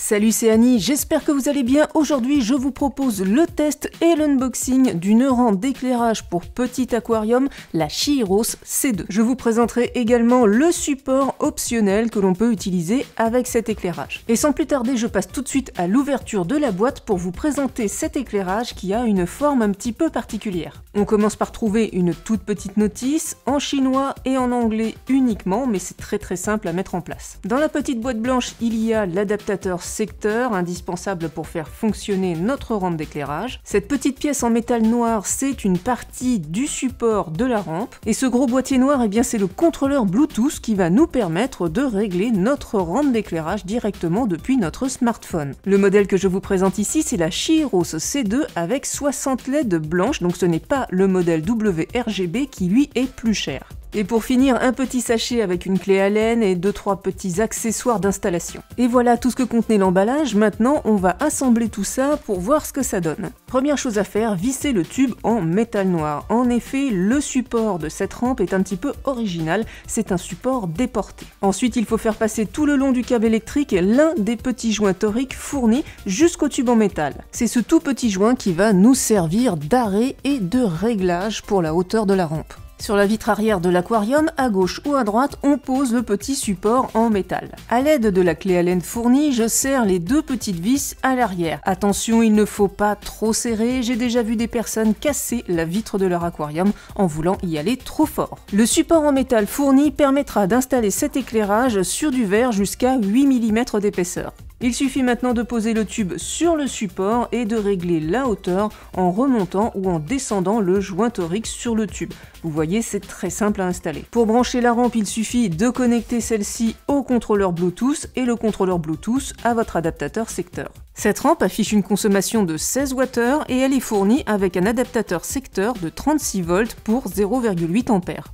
Salut, c'est Annie, j'espère que vous allez bien. Aujourd'hui, je vous propose le test et l'unboxing d'une rampe d'éclairage pour petit aquarium, la Chiiros C2. Je vous présenterai également le support optionnel que l'on peut utiliser avec cet éclairage. Et sans plus tarder, je passe tout de suite à l'ouverture de la boîte pour vous présenter cet éclairage qui a une forme un petit peu particulière. On commence par trouver une toute petite notice, en chinois et en anglais uniquement, mais c'est très simple à mettre en place. Dans la petite boîte blanche, il y a l'adaptateur secteur, indispensable pour faire fonctionner notre rampe d'éclairage. Cette petite pièce en métal noir, c'est une partie du support de la rampe. Et ce gros boîtier noir, eh bien c'est le contrôleur Bluetooth qui va nous permettre de régler notre rampe d'éclairage directement depuis notre smartphone. Le modèle que je vous présente ici, c'est la Chiiros C2 avec 60 LED blanches, donc ce n'est pas le modèle WRGB qui lui est plus cher. Et pour finir, un petit sachet avec une clé Allen et 2-3 petits accessoires d'installation. Et voilà tout ce que contenait l'emballage. Maintenant, on va assembler tout ça pour voir ce que ça donne. Première chose à faire, visser le tube en métal noir. En effet, le support de cette rampe est un petit peu original, c'est un support déporté. Ensuite, il faut faire passer tout le long du câble électrique l'un des petits joints toriques fournis jusqu'au tube en métal. C'est ce tout petit joint qui va nous servir d'arrêt et de réglage pour la hauteur de la rampe. Sur la vitre arrière de l'aquarium, à gauche ou à droite, on pose le petit support en métal. À l'aide de la clé Allen fournie, je serre les deux petites vis à l'arrière. Attention, il ne faut pas trop serrer, j'ai déjà vu des personnes casser la vitre de leur aquarium en voulant y aller trop fort. Le support en métal fourni permettra d'installer cet éclairage sur du verre jusqu'à 8 mm d'épaisseur. Il suffit maintenant de poser le tube sur le support et de régler la hauteur en remontant ou en descendant le joint torique sur le tube. Vous voyez, c'est très simple à installer. Pour brancher la rampe, il suffit de connecter celle-ci au contrôleur Bluetooth et le contrôleur Bluetooth à votre adaptateur secteur. Cette rampe affiche une consommation de 16 Wh et elle est fournie avec un adaptateur secteur de 36 volts pour 0,8 A.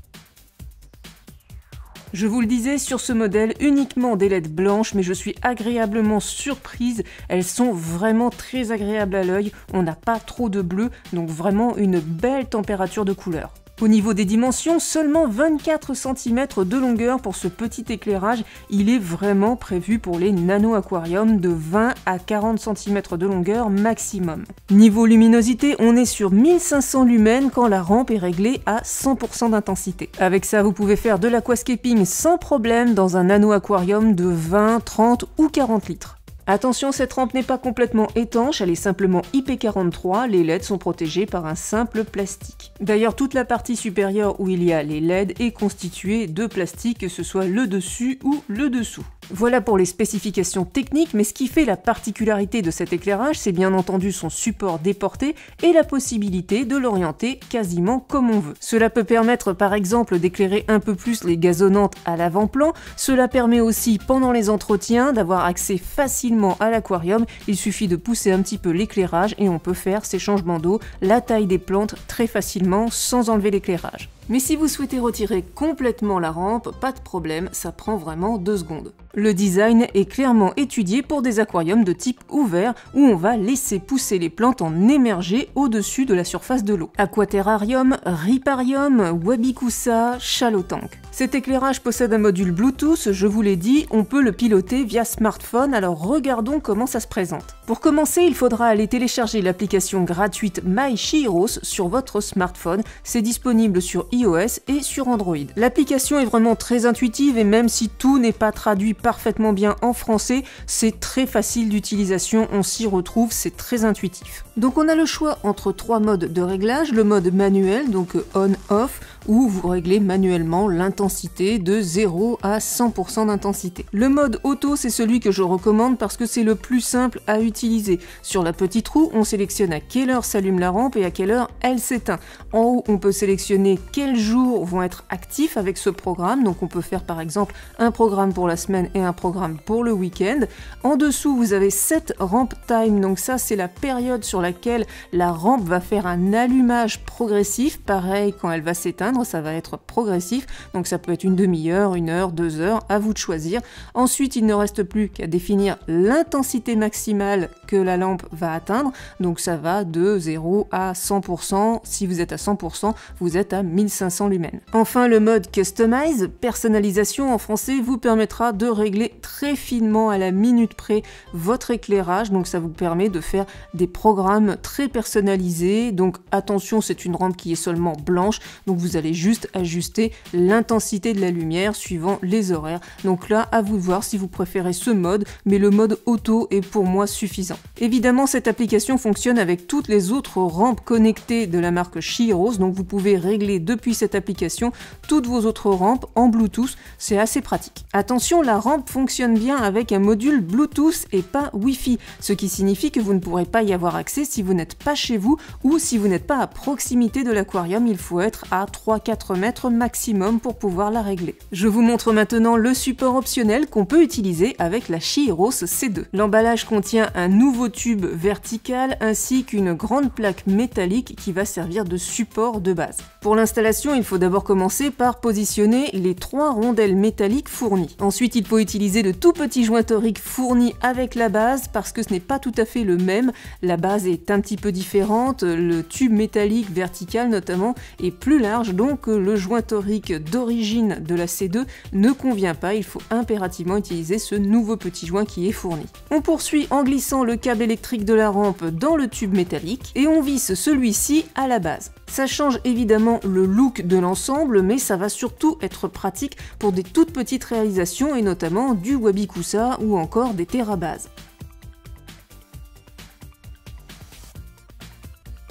Je vous le disais, sur ce modèle, uniquement des LED blanches, mais je suis agréablement surprise. Elles sont vraiment très agréables à l'œil, on n'a pas trop de bleu, donc vraiment une belle température de couleur. Au niveau des dimensions, seulement 24 cm de longueur pour ce petit éclairage. Il est vraiment prévu pour les nano-aquariums de 20 à 40 cm de longueur maximum. Niveau luminosité, on est sur 1500 lumens quand la rampe est réglée à 100% d'intensité. Avec ça, vous pouvez faire de l'aquascaping sans problème dans un nano-aquarium de 20, 30 ou 40 litres. Attention, cette rampe n'est pas complètement étanche, elle est simplement IP43, les LED sont protégés par un simple plastique. D'ailleurs, toute la partie supérieure où il y a les LED est constituée de plastique, que ce soit le dessus ou le dessous. Voilà pour les spécifications techniques, mais ce qui fait la particularité de cet éclairage, c'est bien entendu son support déporté et la possibilité de l'orienter quasiment comme on veut. Cela peut permettre par exemple d'éclairer un peu plus les gazonnantes à l'avant-plan, cela permet aussi pendant les entretiens d'avoir accès facilement à l'aquarium, il suffit de pousser un petit peu l'éclairage et on peut faire ces changements d'eau, la taille des plantes très facilement sans enlever l'éclairage. Mais si vous souhaitez retirer complètement la rampe, pas de problème, ça prend vraiment 2 secondes. Le design est clairement étudié pour des aquariums de type ouvert où on va laisser pousser les plantes en émergé au-dessus de la surface de l'eau. Aquaterrarium, riparium, wabikusa, shallow tank. Cet éclairage possède un module Bluetooth, je vous l'ai dit, on peut le piloter via smartphone, alors regardons comment ça se présente. Pour commencer, il faudra aller télécharger l'application gratuite My Chiiros sur votre smartphone, c'est disponible sur iOS et sur Android. L'application est vraiment très intuitive et même si tout n'est pas traduit parfaitement bien en français, c'est très facile d'utilisation, on s'y retrouve, c'est très intuitif. Donc on a le choix entre 3 modes de réglage, le mode manuel, donc on-off, où vous réglez manuellement l'intensité de 0 à 100% d'intensité. Le mode auto, c'est celui que je recommande parce que c'est le plus simple à utiliser. Sur la petite roue, on sélectionne à quelle heure s'allume la rampe et à quelle heure elle s'éteint. En haut, on peut sélectionner quels jours vont être actifs avec ce programme, donc on peut faire par exemple un programme pour la semaine et un programme pour le week-end. En dessous, vous avez set ramp time, donc ça c'est la période sur laquelle la rampe va faire un allumage progressif. Pareil, quand elle va s'éteindre, ça va être progressif, donc ça peut être une demi-heure, 1 heure, 2 heures, à vous de choisir. Ensuite, il ne reste plus qu'à définir l'intensité maximale que la lampe va atteindre, donc ça va de 0 à 100%, si vous êtes à 100%, vous êtes à 1500 lumens. Enfin, le mode Customize, personnalisation en français, vous permettra de régler très finement à la minute près votre éclairage, donc ça vous permet de faire des programmes très personnalisés. Donc attention, c'est une rampe qui est seulement blanche, donc vous allez juste ajuster l'intensité de la lumière suivant les horaires. Donc là, à vous de voir si vous préférez ce mode, mais le mode auto est pour moi suffisant. Évidemment, cette application fonctionne avec toutes les autres rampes connectées de la marque Chihiros, donc vous pouvez régler depuis cette application toutes vos autres rampes en Bluetooth, c'est assez pratique. Attention, la rampe fonctionne bien avec un module Bluetooth et pas Wi-Fi, ce qui signifie que vous ne pourrez pas y avoir accès si vous n'êtes pas chez vous ou si vous n'êtes pas à proximité de l'aquarium. Il faut être à 3-4 mètres maximum pour pouvoir la régler. Je vous montre maintenant le support optionnel qu'on peut utiliser avec la Chihiros C2. L'emballage contient un nouveau tube vertical ainsi qu'une grande plaque métallique qui va servir de support de base. Pour l'installation, il faut d'abord commencer par positionner les 3 rondelles métalliques fournies. Ensuite, il faut utiliser de tout petits joints toriques fournis avec la base parce que ce n'est pas tout à fait le même. La base est un petit peu différente, le tube métallique vertical notamment est plus large, donc le joint torique d'origine de la C2 ne convient pas, il faut impérativement utiliser ce nouveau petit joint qui est fourni. On poursuit en glissant le câble électrique de la rampe dans le tube métallique et on visse celui-ci à la base. Ça change évidemment le look de l'ensemble, mais ça va surtout être pratique pour des toutes petites réalisations et notamment du Wabikusa ou encore des TerraBase.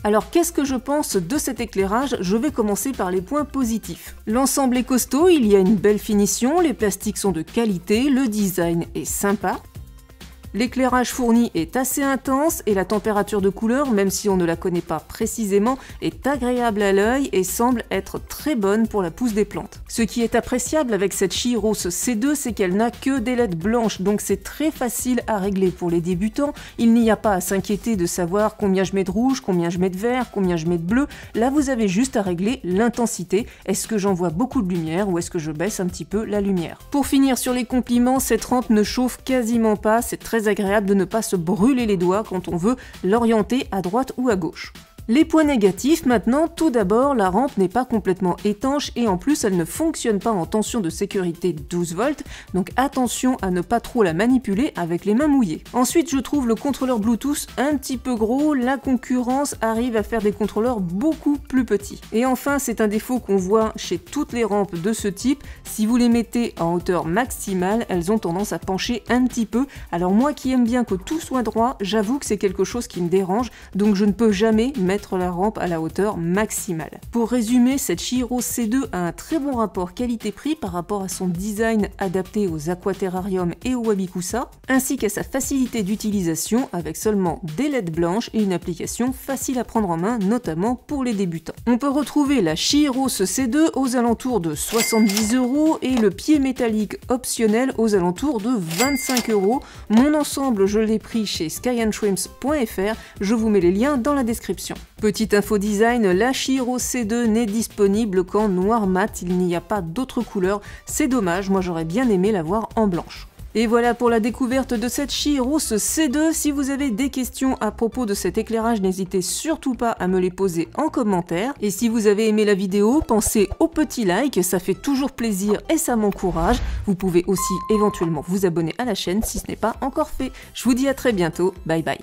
Alors qu'est-ce que je pense de cet éclairage? Je vais commencer par les points positifs. L'ensemble est costaud, il y a une belle finition, les plastiques sont de qualité, le design est sympa. L'éclairage fourni est assez intense et la température de couleur, même si on ne la connaît pas précisément, est agréable à l'œil et semble être très bonne pour la pousse des plantes. Ce qui est appréciable avec cette Chihiros C2, c'est qu'elle n'a que des LED blanches, donc c'est très facile à régler pour les débutants. Il n'y a pas à s'inquiéter de savoir combien je mets de rouge, combien je mets de vert, combien je mets de bleu. Là, vous avez juste à régler l'intensité. Est-ce que j'envoie beaucoup de lumière ou est-ce que je baisse un petit peu la lumière? Pour finir sur les compliments, cette rampe ne chauffe quasiment pas, c'est très agréable de ne pas se brûler les doigts quand on veut l'orienter à droite ou à gauche. Les points négatifs maintenant, tout d'abord, la rampe n'est pas complètement étanche et en plus elle ne fonctionne pas en tension de sécurité 12 volts, donc attention à ne pas trop la manipuler avec les mains mouillées. Ensuite, je trouve le contrôleur Bluetooth un petit peu gros, la concurrence arrive à faire des contrôleurs beaucoup plus petits. Et enfin, c'est un défaut qu'on voit chez toutes les rampes de ce type, si vous les mettez en hauteur maximale, elles ont tendance à pencher un petit peu. Alors moi qui aime bien que tout soit droit, j'avoue que c'est quelque chose qui me dérange, donc je ne peux jamais mettre la rampe à la hauteur maximale. Pour résumer, cette Chihiros C2 a un très bon rapport qualité-prix par rapport à son design adapté aux aquaterrariums et aux Wabikusa, ainsi qu'à sa facilité d'utilisation avec seulement des LED blanches et une application facile à prendre en main, notamment pour les débutants. On peut retrouver la Chihiros C2 aux alentours de 70 € et le pied métallique optionnel aux alentours de 25 €. Mon ensemble, je l'ai pris chez skyandshrimps.fr, je vous mets les liens dans la description. Petite info design, la Chihiros C2 n'est disponible qu'en noir mat, il n'y a pas d'autre couleur, c'est dommage, moi j'aurais bien aimé la voir en blanche. Et voilà pour la découverte de cette Chihiros C2. Si vous avez des questions à propos de cet éclairage, n'hésitez surtout pas à me les poser en commentaire. Et si vous avez aimé la vidéo, pensez au petit like, ça fait toujours plaisir et ça m'encourage. Vous pouvez aussi éventuellement vous abonner à la chaîne si ce n'est pas encore fait. Je vous dis à très bientôt, bye bye.